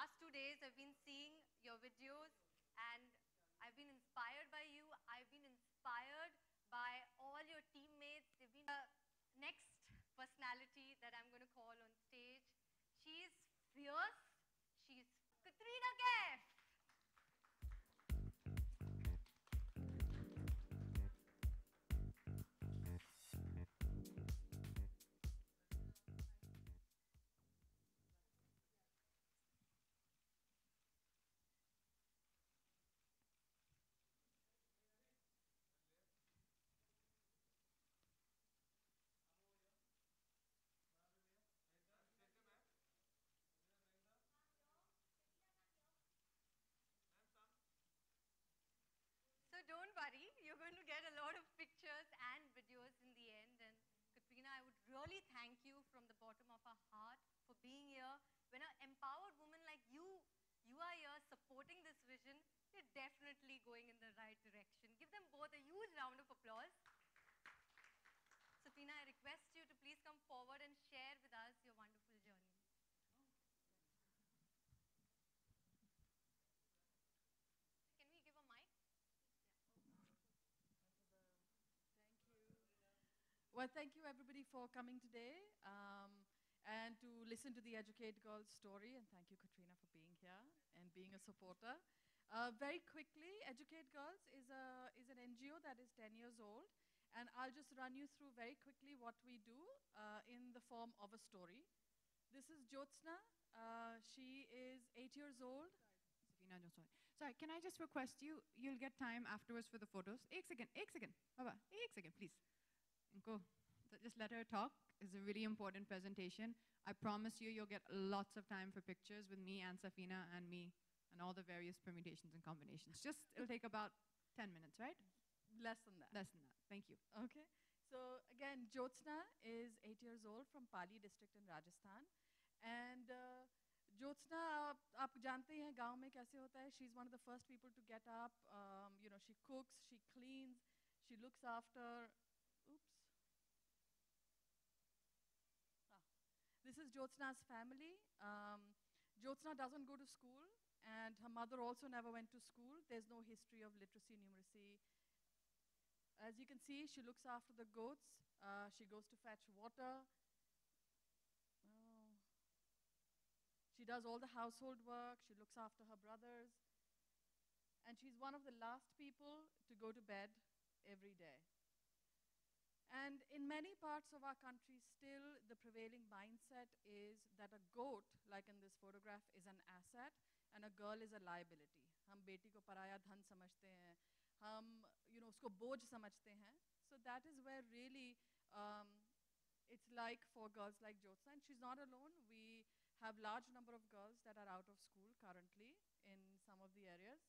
last 2 days, I've been seeing your videos and I've been inspired by you. I've been inspired by all your teammates. They've been the next personality that I'm going to call on stage. She is fierce. She's Katrina Kaif. So don't worry, you're going to get a lot of pictures and videos in the end. And Katrina, I would really thank you from the bottom of our heart for being here. When an empowered woman like you are here supporting this vision, you're definitely going in the right direction. Give them both a huge round of applause. Safina, I request you to please come forward and share with us your wonderful journey. Can we give a mic? Thank you. Well, thank you everybody for coming today and to listen to the Educate Girls story. And thank you, Katrina, for being here and being a supporter. Very quickly, Educate Girls is an NGO that is 10 years old. And I'll just run you through very quickly what we do in the form of a story. This is Jyotsna. She is 8 years old. Sorry, can I just request you'll get time afterwards for the photos. Ek second, Baba, ek second, please. Inko, just let her talk. It's a really important presentation. I promise you'll get lots of time for pictures with me and Safina and me and all the various permutations and combinations. It'll take about 10 minutes, right? Less than that. Less than that, thank you. Okay, so again, Jyotsna is 8 years old from Pali district in Rajasthan. And Jyotsna, आप जानते हैं गांव में कैसे होता है. She's one of the first people to get up. She cooks, she cleans, she looks after. Oops. This is Jyotsna's family. Jyotsna doesn't go to school, and her mother also never went to school. There's no history of literacy, numeracy. As you can see, she looks after the goats. She goes to fetch water. Oh. She does all the household work. She looks after her brothers. And she's one of the last people to go to bed every day. And in many parts of our country, still the prevailing mindset is that a goat, like in this photograph, is an asset and a girl is a liability. हम बेटी को पराया धन समझते हैं. हम, उसको बोझ समझते हैं. So that is where really it's like for girls like Jyotsna. And she's not alone. We have large number of girls that are out of school currently in some of the areas.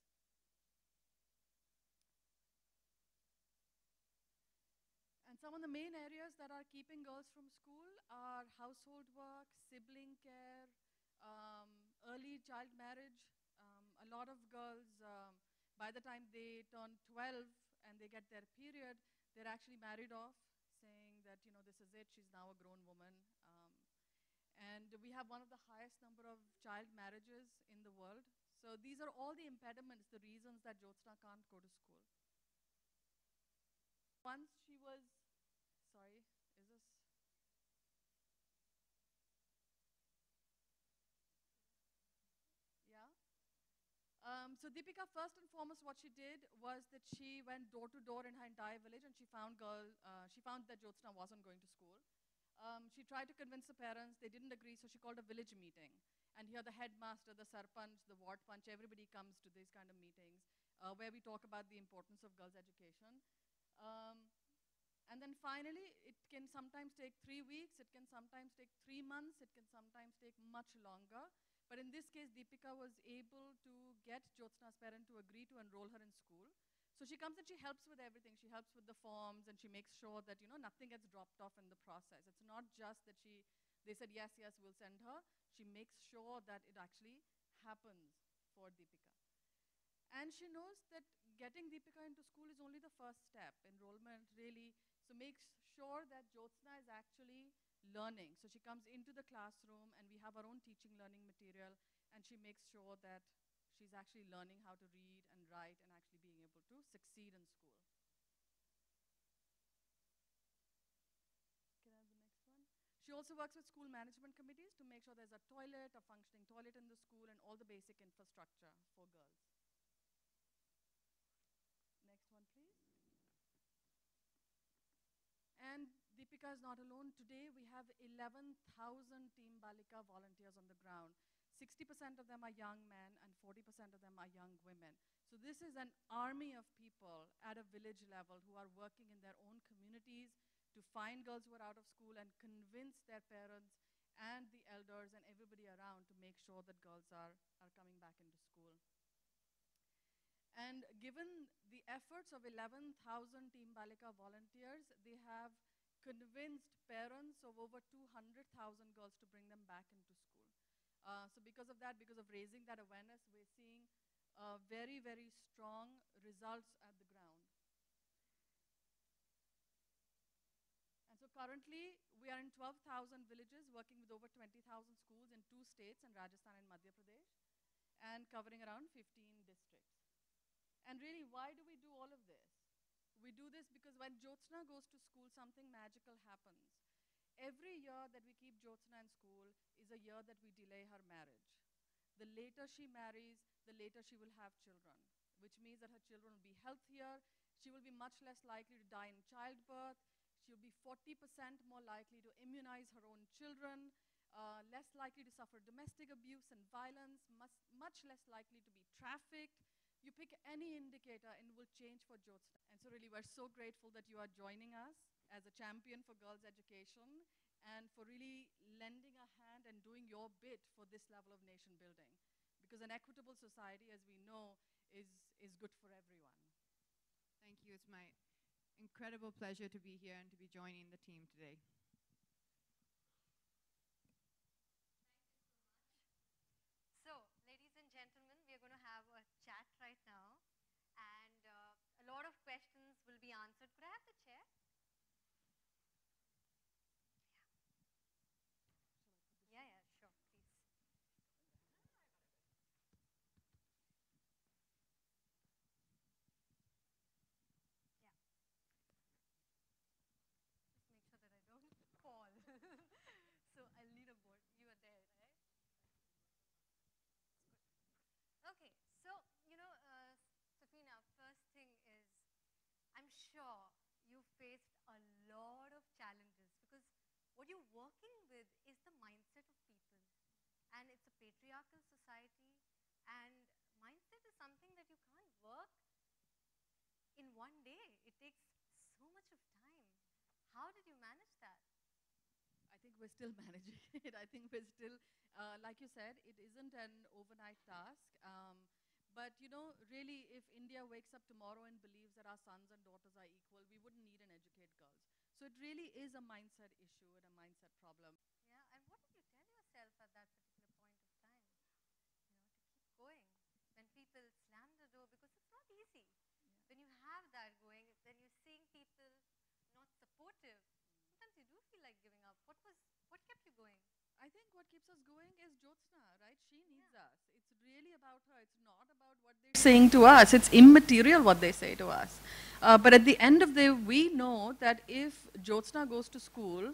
And some of the main areas that are keeping girls from school are household work, sibling care, early child marriage. A lot of girls, by the time they turn 12 and they get their period, they're actually married off, saying that, this is it, she's now a grown woman. And we have one of the highest number of child marriages in the world. So these are all the impediments, the reasons that Jyotsna can't go to school. Once she was, sorry, is this? Yeah? So Deepika, first and foremost, what she did was that she went door to door in her entire village and she found that Jyotsna wasn't going to school. She tried to convince the parents, they didn't agree, so she called a village meeting. And here the headmaster, the sarpanch, the ward punch, everybody comes to these kind of meetings where we talk about the importance of girls' education. And then finally, it can sometimes take 3 weeks, it can sometimes take 3 months, it can sometimes take much longer. But in this case, Deepika was able to get Jyotsna's parent to agree to enroll her in school. So she comes and she helps with everything. She helps with the forms and she makes sure that, nothing gets dropped off in the process. It's not just that they said, yes, we'll send her. She makes sure that it actually happens for Deepika. And she knows that getting Deepika into school is only the first step, enrollment really. So makes sure that Jyotsna is actually learning. So she comes into the classroom and we have our own teaching learning material. and she makes sure that she's actually learning how to read and write and actually being able to succeed in school. Can I have the next one? She also works with school management committees to make sure there's a toilet, a functioning toilet in the school, and all the basic infrastructure for girls. Next one, please. And Deepika is not alone. Today, we have 11,000 Team Balika volunteers on the ground. 60% of them are young men, and 40% of them are young women. So this is an army of people at a village level who are working in their own communities to find girls who are out of school and convince their parents and the elders and everybody around to make sure that girls are coming back into school. And given the efforts of 11,000 Team Balika volunteers, they have convinced parents of over 200,000 girls to bring them back into school. So because of that, because of raising that awareness, we're seeing very, very strong results at the ground. And so currently, we are in 12,000 villages working with over 20,000 schools in 2 states, in Rajasthan and Madhya Pradesh, and covering around 15 districts. And really, why do we do all of this? We do this because when Jyotsna goes to school, something magical happens. Every year that we keep Jyotsna in school is a year that we delay her marriage. The later she marries, the later she will have children, which means that her children will be healthier, she will be much less likely to die in childbirth, she'll be 40% more likely to immunize her own children, less likely to suffer domestic abuse and violence, much less likely to be trafficked. You pick any indicator and it will change for Jyotsna. And so really, we're so grateful that you are joining us as a champion for girls' education and for really lending a hand and doing your bit for this level of nation building. Because an equitable society, as we know, is good for everyone. Thank you. It's my incredible pleasure to be here and to be joining the team today. So, ladies and gentlemen, we are going to have a chat right now, and a lot of questions will be answered. Could I have the chair? Yeah, yeah, sure, please. Yeah. Just make sure that I don't fall. So I'll need a board. You are there, right? Okay, so, Safina, first thing is, I'm sure you faced a lot of challenges because what you're working with is the mindset of people. And it's a patriarchal society, and mindset is something that you can't work in one day. It takes so much of time. How did you manage that? I think we're still managing it. I think we're still, like you said, it isn't an overnight task. But really, if India wakes up tomorrow and believes that our sons and daughters are equal, we wouldn't need and educate girls. So it really is a mindset issue and a mindset problem. Yeah, and what did you tell yourself at that particular point of time? To keep going when people slam the door, because it's not easy. Yeah. When you have that going, then you're seeing people not supportive. Sometimes you do feel like giving up. What kept you going? I think what keeps us going is Jyotsna, right? She needs us. It's really about her. It's not about what they're saying to us. It's immaterial what they say to us. But at the end of the day, we know that if Jyotsna goes to school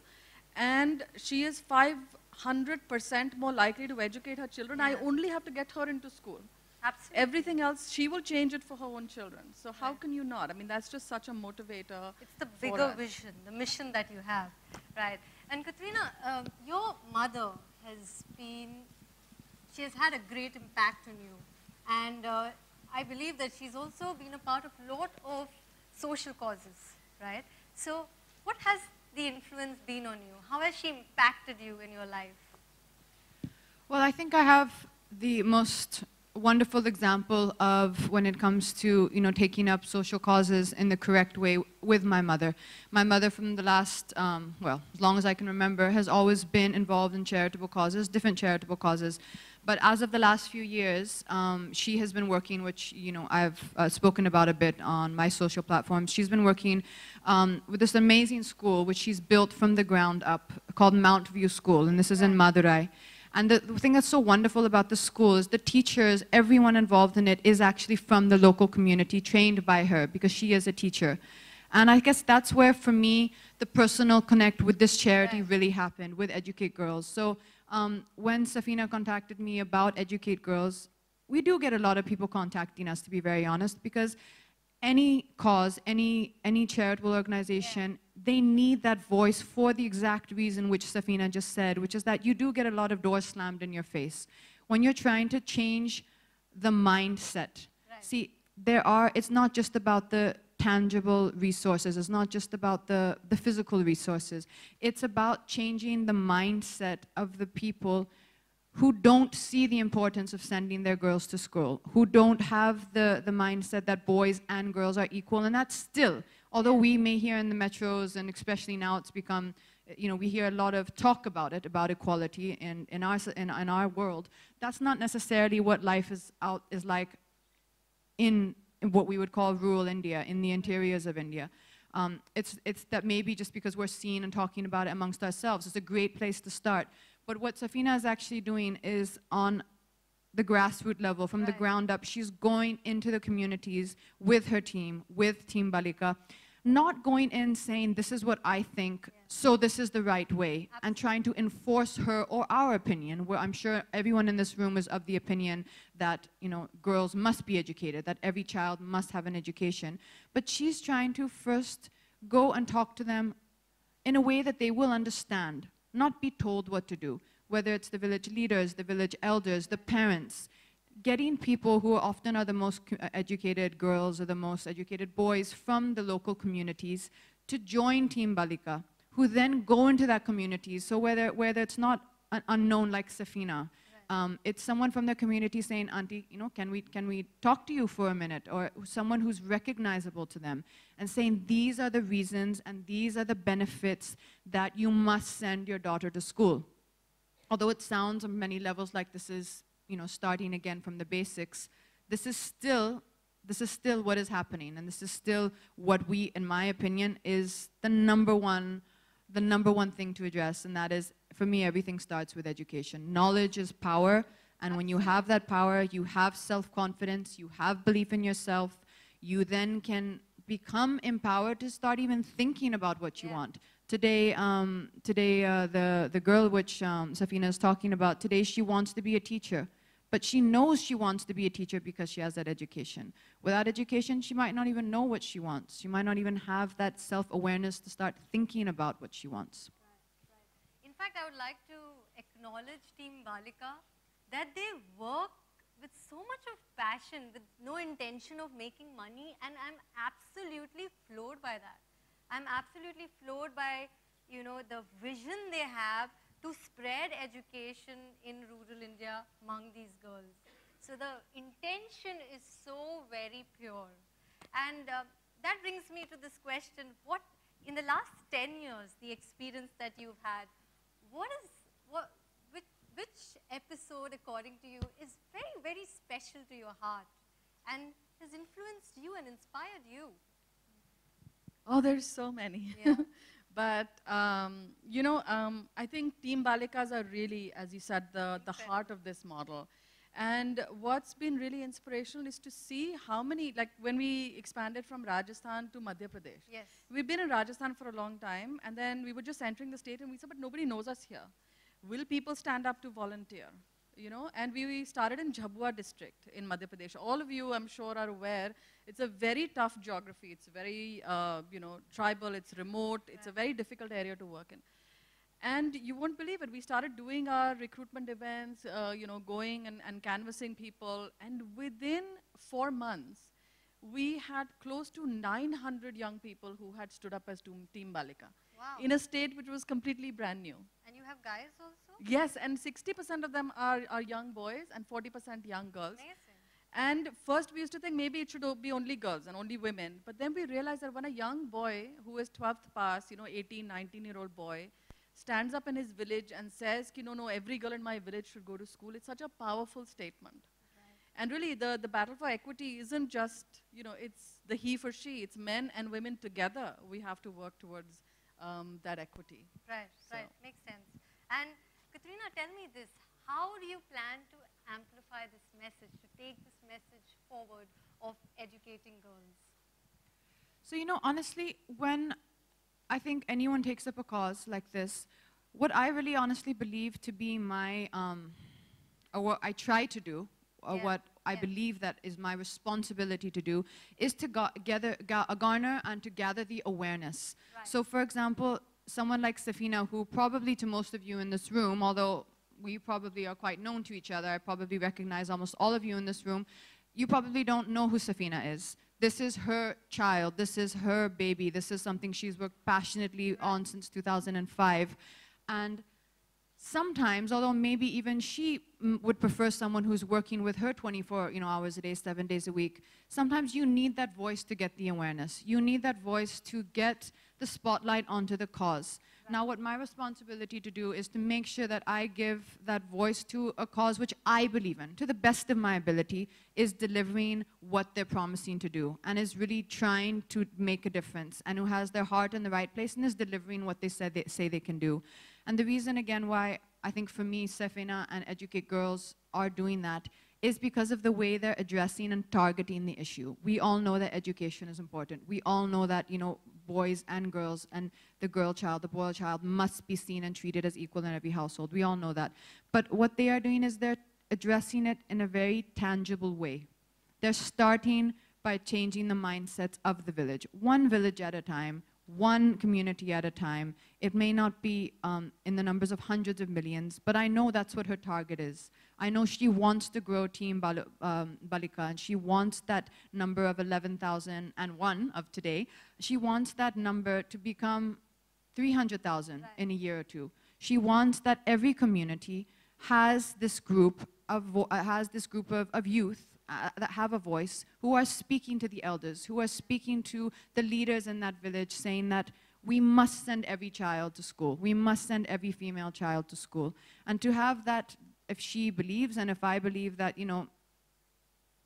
and she is 500% more likely to educate her children, I only have to get her into school. Absolutely. Everything else, she will change it for her own children. So how can you not? I mean, that's just such a motivator. It's the bigger vision, the mission that you have, right? And Katrina, your mother she has had a great impact on you. And I believe that she's also been a part of a lot of social causes, right? So what has the influence been on you? How has she impacted you in your life? Well, I think I have the most wonderful example of when it comes to, taking up social causes in the correct way with my mother. My mother from the last, as long as I can remember, has always been involved in charitable causes, different charitable causes. But as of the last few years, she has been working, which, I've spoken about a bit on my social platforms. She's been working with this amazing school, which she's built from the ground up, called Mount View School, and this is in Madurai. And the thing that's so wonderful about the school is the teachers, everyone involved in it is actually from the local community, trained by her because she is a teacher. And I guess that's where, for me, the personal connect with this charity really happened, with Educate Girls. So when Safina contacted me about Educate Girls, we do get a lot of people contacting us, to be very honest, because any cause, any charitable organization, they need that voice for the exact reason which Safina just said, which is that you do get a lot of doors slammed in your face. When you're trying to change the mindset, see, it's not just about the tangible resources, it's not just about the physical resources, it's about changing the mindset of the people who don't see the importance of sending their girls to school, who don't have the mindset that boys and girls are equal. And that's still, although we may hear in the metros, and especially now it's become, we hear a lot of talk about it, about equality in our world, that's not necessarily what life is like in what we would call rural India, in the interiors of India. It's that maybe just because we're seeing and talking about it amongst ourselves, it's a great place to start. But what Safina is actually doing is on the grassroots level, from the ground up, she's going into the communities with her team, with Team Balika, not going in saying, this is what I think, so this is the right way, and trying to enforce her or our opinion, where I'm sure everyone in this room is of the opinion that, girls must be educated, that every child must have an education. But she's trying to first go and talk to them in a way that they will understand, not be told what to do, whether it's the village leaders, the village elders, the parents, getting people who often are the most educated girls or the most educated boys from the local communities to join Team Balika, who then go into that community. So whether it's not an unknown like Safina, it's someone from the community saying, Auntie, can we talk to you for a minute? Or someone who's recognizable to them and saying, these are the reasons and these are the benefits that you must send your daughter to school. Although it sounds on many levels like this is, starting again from the basics, this is still what is happening, and this is still what we, in my opinion, is the number one thing to address, and that is, for me, everything starts with education. Knowledge is power, and when you have that power, you have self-confidence, you have belief in yourself, you then can become empowered to start even thinking about what you want. Today, the girl which Safina is talking about, today she wants to be a teacher, but she knows she wants to be a teacher because she has that education. Without education, she might not even know what she wants. She might not even have that self-awareness to start thinking about what she wants. In fact, I would like to acknowledge Team Balika that they work with so much of passion, with no intention of making money, and I'm absolutely floored by that. I'm absolutely floored by, the vision they have to spread education in rural India among these girls. So the intention is so very pure. And that brings me to this question, in the last 10 years, the experience that you've had, which episode, according to you, is very, very special to your heart and has influenced you and inspired you? Oh, there's so many. Yeah. But, I think Team Balikas are really, as you said, the heart of this model. And what's been really inspirational is to see how many, like when we expanded from Rajasthan to Madhya Pradesh. Yes. We've been in Rajasthan for a long time, and then we were just entering the state, and we said, but nobody knows us here. Will people stand up to volunteer? And we started in Jhabua district in Madhya Pradesh. All of you, I'm sure, are aware, it's a very tough geography. It's very, tribal, it's remote, it's a very difficult area to work in. And you won't believe it, we started doing our recruitment events, going and canvassing people, and within 4 months, we had close to 900 young people who had stood up as Team Balika. Wow. In a state which was completely brand new. And you have guys also? Yes, and 60% of them are young boys and 40% young girls. Amazing. And first we used to think maybe it should be only girls and only women. But then we realized that when a young boy who is 12th pass, 18, 19-year-old boy, stands up in his village and says, no, every girl in my village should go to school, it's such a powerful statement. Right. And really, the battle for equity isn't just, it's the he for she, it's men and women together. We have to work towards that equity. Right, right, makes sense. And Katrina, tell me this, how do you plan to amplify this message, to take this message forward of educating girls? So, you know, honestly, when I think anyone takes up a cause like this, what I really honestly believe to be my, or what I try to do, or what I believe that is my responsibility to do, is to garner and to gather the awareness. Right. So, for example, someone like Safina, who probably to most of you in this room, although we probably are quite known to each other, I probably recognize almost all of you in this room, you probably don't know who Safina is. This is her child, this is her baby, this is something she's worked passionately on since 2005. And sometimes, although maybe even she would prefer someone who's working with her 24 hours a day, 7 days a week, sometimes you need that voice to get the awareness. You need that voice to get the spotlight onto the cause. Now, what my responsibility to do is to make sure that I give that voice to a cause which I believe in, to the best of my ability, is delivering what they're promising to do, and is really trying to make a difference, and who has their heart in the right place, and is delivering what they say they can do. And the reason, again, why I think for me, Safina and Educate Girls are doing that is because of the way they're addressing and targeting the issue. We all know that education is important. We all know that, boys and girls and the girl child, the boy child must be seen and treated as equal in every household. We all know that. But what they are doing is they're addressing it in a very tangible way. They're starting by changing the mindsets of the village, one village at a time, one community at a time. It may not be in the numbers of hundreds of millions, but I know that's what her target is. I know she wants to grow Team Balika, and she wants that number of 11,001 of today. She wants that number to become 300,000 in a year or two. She wants that every community has this group of youth that have a voice, who are speaking to the elders, who are speaking to the leaders in that village, saying that we must send every child to school. We must send every female child to school. And to have that, if she believes and if I believe that,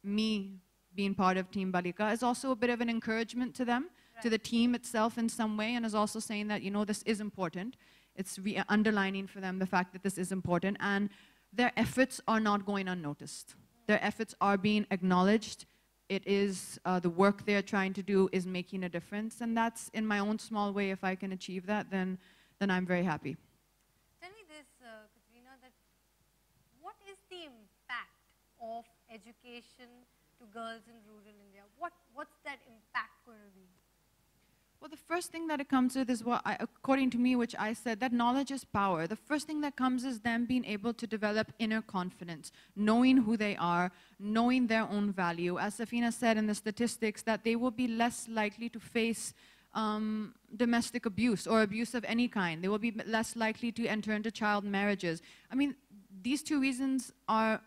me being part of Team Balika is also a bit of an encouragement to them, to the team itself in some way, and is also saying that, this is important. It's underlining for them the fact that this is important, and their efforts are not going unnoticed. Their efforts are being acknowledged. It is the work they're trying to do is making a difference, and that's in my own small way. If I can achieve that, then I'm very happy. Tell me this, Katrina, that what is the impact of education to girls in rural India? What's that impact going to be? Well, the first thing that it comes with is according to me, which I said, that knowledge is power. The first thing that comes is them being able to develop inner confidence, knowing who they are, knowing their own value. As Safina said in the statistics, that they will be less likely to face domestic abuse or abuse of any kind. They will be less likely to enter into child marriages. I mean, these two reasons are,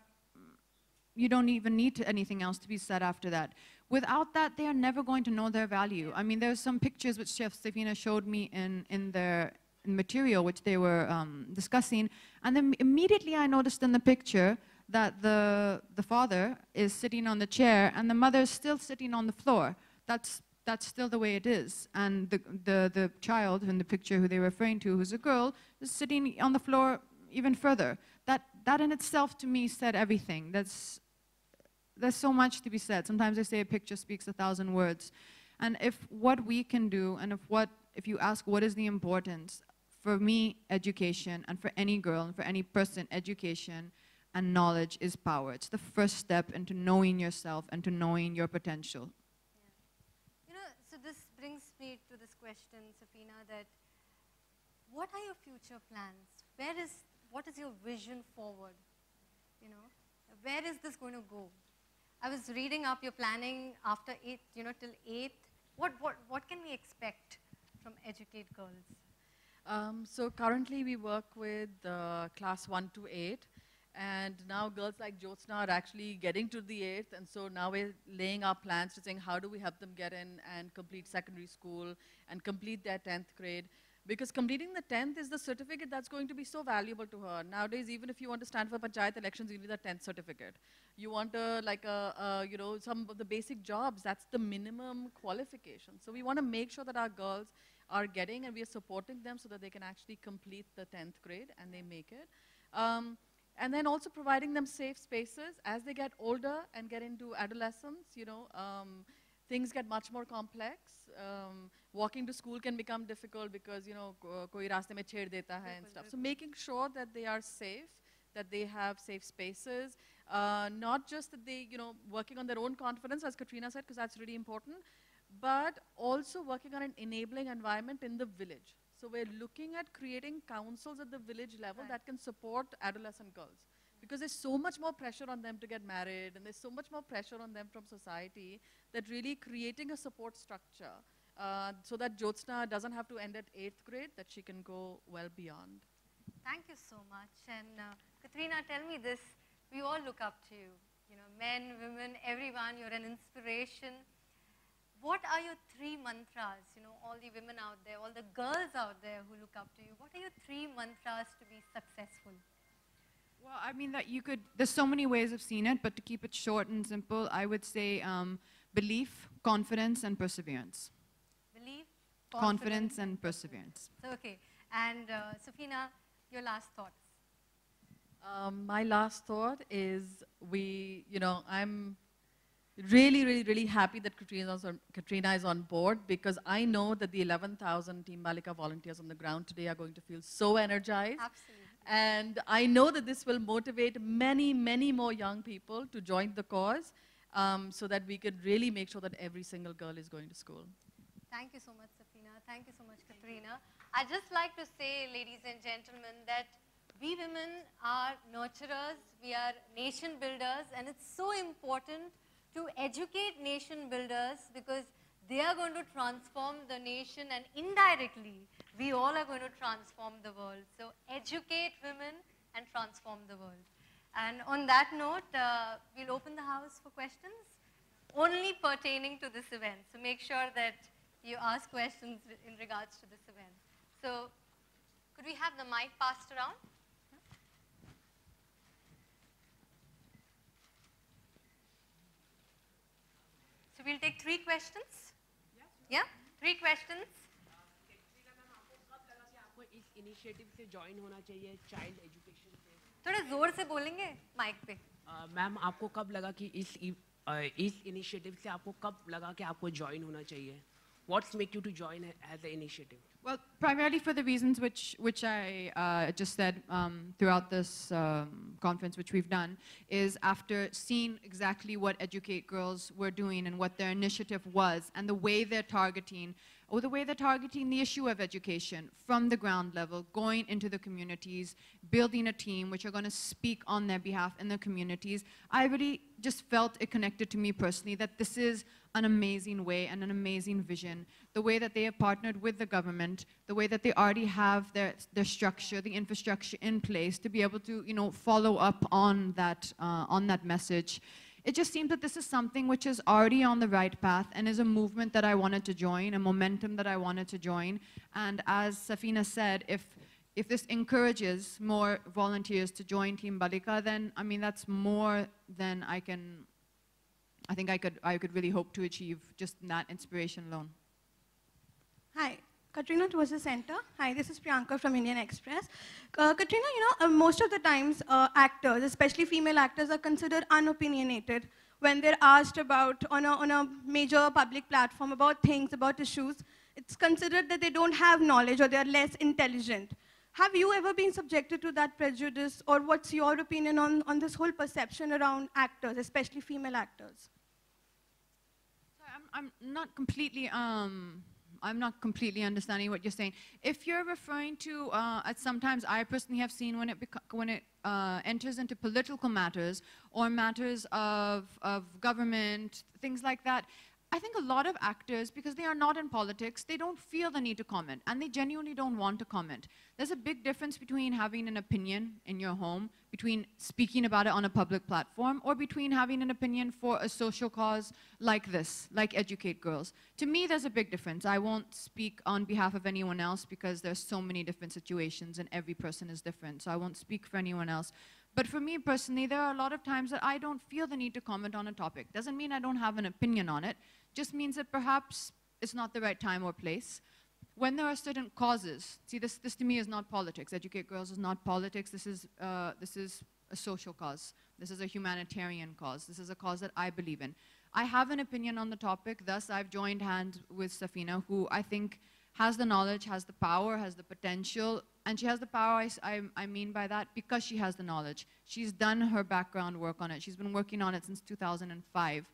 you don't even need anything else to be said after that. Without that, they are never going to know their value. I mean, there's some pictures which Chef Safina showed me in their material, which they were discussing, and then immediately I noticed in the picture that the father is sitting on the chair and the mother is still sitting on the floor. That's still the way it is. And the child in the picture who they were referring to, who's a girl, is sitting on the floor even further. That in itself to me said everything. There's so much to be said. Sometimes they say a picture speaks 1,000 words. And if what we can do, and if you ask what is the importance, for me, education, and for any girl, and for any person, education and knowledge is power. It's the first step into knowing yourself and to knowing your potential. Yeah. So this brings me to this question, Safina, that what are your future plans? What is your vision forward? Where is this going to go? I was reading up, you're planning after 8th, till 8th. What can we expect from Educate Girls? So currently we work with class 1 to 8, and now girls like Jyotsna are actually getting to the 8th, and so now we're laying our plans to saying how do we help them get in and complete secondary school and complete their 10th grade. Because completing the 10th is the certificate that's going to be so valuable to her. Nowadays, even if you want to stand for panchayat elections, you need a 10th certificate. You want some of the basic jobs, that's the minimum qualification. So we want to make sure that our girls are getting, and we are supporting them so that they can actually complete the 10th grade and they make it. And then also providing them safe spaces as they get older and get into adolescence, things get much more complex. Walking to school can become difficult because, koi raaste mein chhed deta hai and stuff. So making sure that they are safe, that they have safe spaces, not just that they, working on their own confidence, as Katrina said, because that's really important, but also working on an enabling environment in the village. So we're looking at creating councils at the village level that can support adolescent girls. Because there's so much more pressure on them to get married, and there's so much more pressure on them from society, that really creating a support structure so that Jyotsna doesn't have to end at 8th grade, that she can go well beyond. Thank you so much. And Katrina, tell me this. We all look up to you. Men, women, everyone, you're an inspiration. What are your 3 mantras? All the women out there, all the girls out there who look up to you, what are your 3 mantras to be successful? Well, I mean that there's so many ways of seeing it, but to keep it short and simple, I would say belief, confidence, and perseverance. Belief, confidence and perseverance. So, okay. And Safina, your last thoughts. My last thought is I'm really happy that Katrina is on board, because I know that the 11,000 Team Balika volunteers on the ground today are going to feel so energized. Absolutely. And I know that this will motivate many, many more young people to join the cause, so that we can really make sure that every single girl is going to school. Thank you so much, Safina. Thank you so much, Katrina. I'd just like to say, ladies and gentlemen, that we women are nurturers, we are nation builders, and it's so important to educate nation builders, because they are going to transform the nation, and indirectly, we all are going to transform the world. So educate women and transform the world. And on that note, we'll open the house for questions, only pertaining to this event. So make sure that you ask questions in regards to this event. So could we have the mic passed around? So we'll take 3 questions. Yeah? 3 questions. इस initiative से join होना चाहिए child education से? थोड़ा जोर से बोलेंगे mic पे. मैम, आपको कब लगा कि इस इनिशिएटिव से आपको कब लगा कि आपको ज्वाइन होना चाहिए? What's make you to join as an initiative? Well, primarily for the reasons which I just said throughout this conference, which we've done, is after seeing exactly what Educate Girls were doing and what their initiative was, and the way they're targeting the issue of education from the ground level, going into the communities, building a team which are going to speak on their behalf in the communities. I really just felt it connected to me personally that this is an amazing way and an amazing vision. The way that they have partnered with the government, the way that they already have their structure, the infrastructure in place to be able to, follow up on that message. It just seems that this is something which is already on the right path and is a movement that I wanted to join, a momentum that I wanted to join. And as Safina said, if this encourages more volunteers to join Team Balika, then, I mean, that's more than I think I could really hope to achieve just that inspiration alone. Hi, Katrina towards the center. Hi, this is Priyanka from Indian Express. Katrina, most of the times actors, especially female actors, are considered unopinionated when they're asked about, on a major public platform, about things, about issues. It's considered that they don't have knowledge or they're less intelligent. Have you ever been subjected to that prejudice, or what's your opinion on this whole perception around actors, especially female actors? I'm not completely understanding what you're saying. If you're referring to, sometimes I personally have seen when it enters into political matters or matters of government, things like that, I think a lot of actors, because they are not in politics, they don't feel the need to comment, and they genuinely don't want to comment. There's a big difference between having an opinion in your home, between speaking about it on a public platform, or between having an opinion for a social cause like this, like Educate Girls. To me, there's a big difference. I won't speak on behalf of anyone else because there's so many different situations and every person is different, so I won't speak for anyone else. But for me personally, there are a lot of times that I don't feel the need to comment on a topic. Doesn't mean I don't have an opinion on it, just means that perhaps it's not the right time or place. When there are certain causes, see, this to me is not politics. Educate Girls is not politics. This is a social cause. This is a humanitarian cause. This is a cause that I believe in. I have an opinion on the topic, thus I've joined hands with Safina, who I think has the knowledge, has the power, has the potential, and she has the power, I mean by that, because she has the knowledge. She's done her background work on it. She's been working on it since 2005.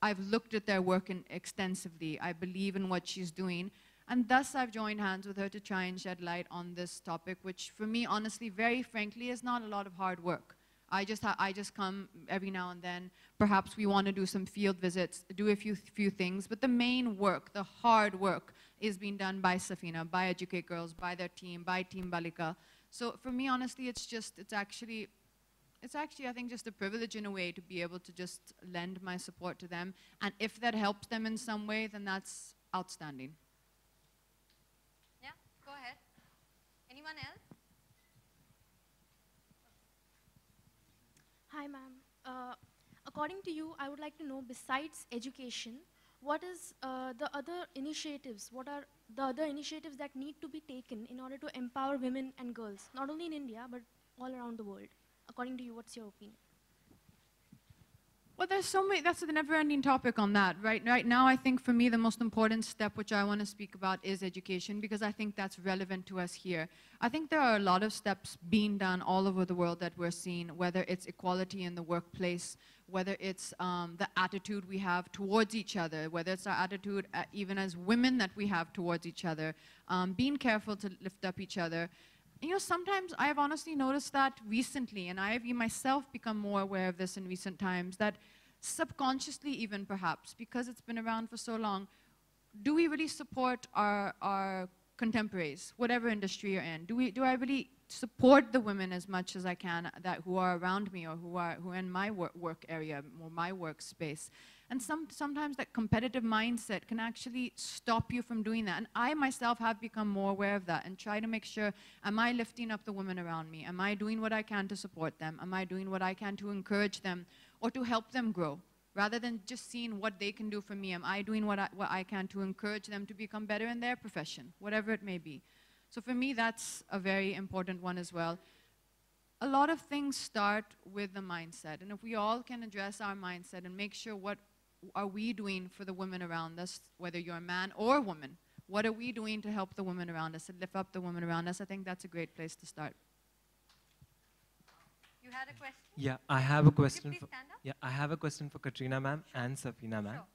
I've looked at their work extensively. I believe in what she's doing. And thus I've joined hands with her to try and shed light on this topic, which for me, honestly, very frankly, is not a lot of hard work. I just come every now and then. Perhaps we want to do some field visits, do a few things, but the main work, the hard work, is being done by Safina, by Educate Girls, by their team, by Team Balika. So for me, honestly, it's actually, I think, just a privilege in a way to be able to just lend my support to them. And if that helps them in some way, then that's outstanding. Yeah, go ahead. Anyone else? Hi, ma'am. According to you, I would like to know, besides education, what is the other initiatives? What are the other initiatives that need to be taken in order to empower women and girls, not only in India, but all around the world? According to you, what's your opinion? Well, there's so many, that's a never-ending topic on that. Right now, I think for me, the most important step which I want to speak about is education, because I think that's relevant to us here. I think there are a lot of steps being done all over the world that we're seeing, whether it's equality in the workplace, whether it's the attitude we have towards each other, whether it's our attitude even as women that we have towards each other, being careful to lift up each other. You know, sometimes I've honestly noticed that recently, and I've myself become more aware of this in recent times, that subconsciously even perhaps, because it's been around for so long, do we really support our contemporaries, whatever industry you're in? Do I really support the women as much as I can who are around me or who are in my work area or my workspace? And sometimes that competitive mindset can actually stop you from doing that. And I myself have become more aware of that and try to make sure, am I lifting up the women around me? Am I doing what I can to support them? Am I doing what I can to encourage them or to help them grow? Rather than just seeing what they can do for me, am I doing what I can to encourage them to become better in their profession, whatever it may be? So for me, that's a very important one as well. A lot of things start with the mindset. And if we all can address our mindset and make sure what are we doing for the women around us, whether you're a man or a woman, what are we doing to help the women around us and lift up the women around us? I think that's a great place to start. You had a question? Yeah, I have a question. Could you please stand up? Yeah, I have a question for Katrina ma'am and Safina ma'am. Sure.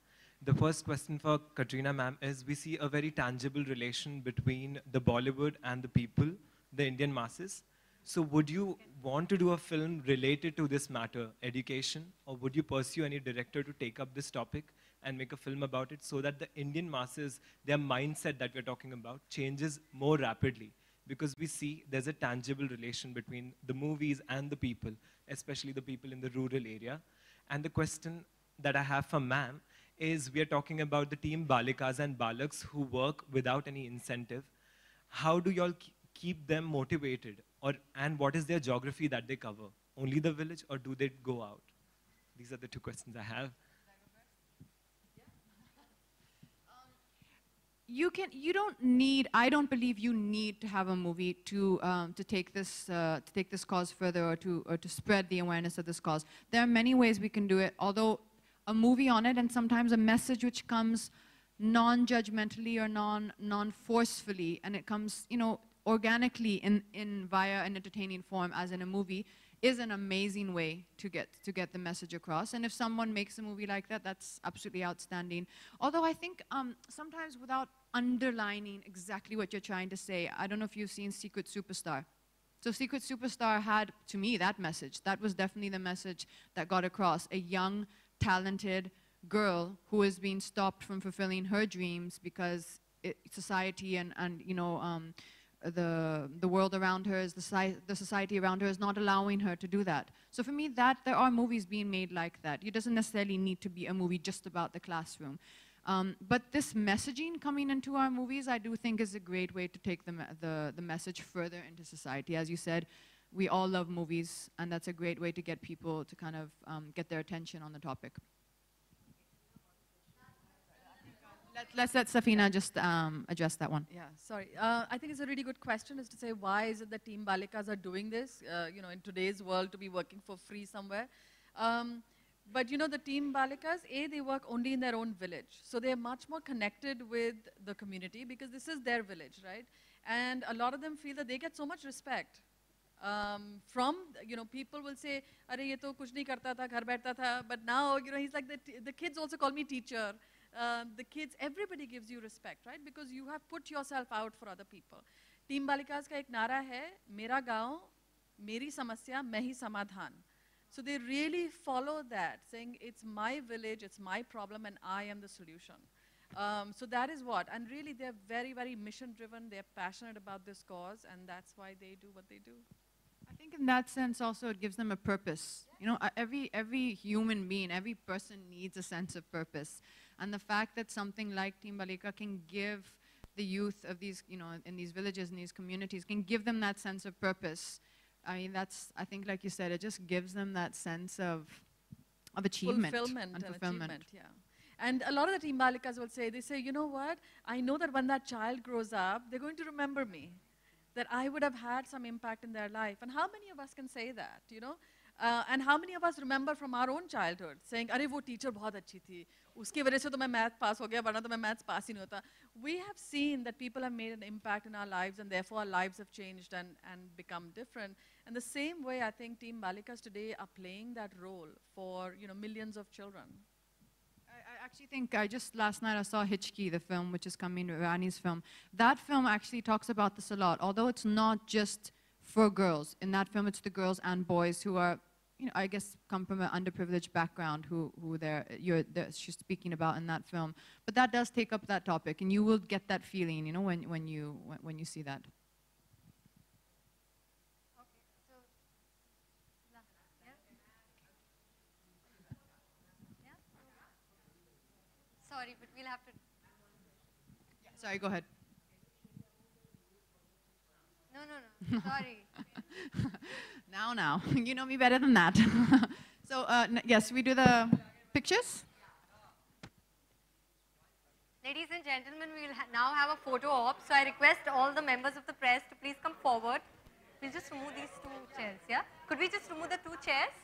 The first question for Katrina ma'am is, we see a very tangible relation between the Bollywood and the people, the Indian masses. So would you want to do a film related to this matter, education, or would you pursue any director to take up this topic and make a film about it so that the Indian masses, their mindset that we're talking about, changes more rapidly? Because we see there's a tangible relation between the movies and the people, especially the people in the rural area. And the question that I have for ma'am is, we are talking about the team Balikas and Balaks who work without any incentive. How do y'all keep them motivated? And what is their geography that they cover? Only the village, or do they go out? These are the two questions I have. I don't believe you need to have a movie to take this cause further or to spread the awareness of this cause. There are many ways we can do it, although a movie on it and sometimes a message which comes non-judgmentally or non-forcefully, and it comes, you know, organically via an entertaining form, as in a movie, is an amazing way to get the message across. And if someone makes a movie like that, that's absolutely outstanding. Although I think sometimes without underlining exactly what you're trying to say, I don't know if you've seen Secret Superstar. So Secret Superstar had, to me, that message. That was definitely the message that got across. A young, talented girl who is being stopped from fulfilling her dreams because society and you know, the world around her, the society around her is not allowing her to do that. So for me, there are movies being made like that. It doesn't necessarily need to be a movie just about the classroom. But this messaging coming into our movies, I do think is a great way to take the message further into society. As you said, we all love movies, and that's a great way to get people to kind of get their attention on the topic. Let's let Safina just address that one. Yeah, sorry. I think it's a really good question is to say why is it that Team Balikas are doing this, in today's world to be working for free somewhere. But the Team Balikas, they work only in their own village. So they're much more connected with the community because this is their village, right? And a lot of them feel that they get so much respect. From, people will say, "Are ye to kuch nahi karta tha, ghar baithta tha," but now, he's like, the kids also call me teacher. The kids, everybody gives you respect, right? Because you have put yourself out for other people. Team Balikas ka ek nara hai, "Mera gaon, meri samasya, main hi samadhan." So they really follow that, saying it's my village, it's my problem, and I am the solution. So that is what, and really they're very, very mission-driven. They're passionate about this cause, and that's why they do what they do. I think in that sense also it gives them a purpose. Every human being, every person needs a sense of purpose. And the fact that something like Team Balika can give the youth of these, in these villages, in these communities, can give them that sense of purpose. I mean, I think like you said, it just gives them that sense of achievement. Fulfillment and achievement, yeah. And a lot of the Team Balikas will say, you know what, I know that when that child grows up, they're going to remember me, that I would have had some impact in their life. And how many of us can say that, and how many of us remember from our own childhood, saying, "Arey, wo teacher bahut achhi thi. Uske wajah se to main math pass ho gaya, varna to main maths pass hi nahi hota." We have seen that people have made an impact in our lives, and therefore our lives have changed and become different. And the same way, I think Team Balikas today are playing that role for, millions of children. I actually think, just last night I saw Hichki, the film, which is coming, Rani's film. That film actually talks about this a lot, although it's not just for girls. In that film, it's the girls and boys who are, I guess, come from an underprivileged background who she's speaking about in that film. But that does take up that topic, and you will get that feeling, when you see that. Sorry, but we'll have to... Yeah, sorry, go ahead. No, sorry. Now, you know me better than that. So, yes, we do the pictures. Ladies and gentlemen, we will now have a photo op. So I request all the members of the press to please come forward. We'll just remove these two chairs, yeah? Could we just remove the two chairs?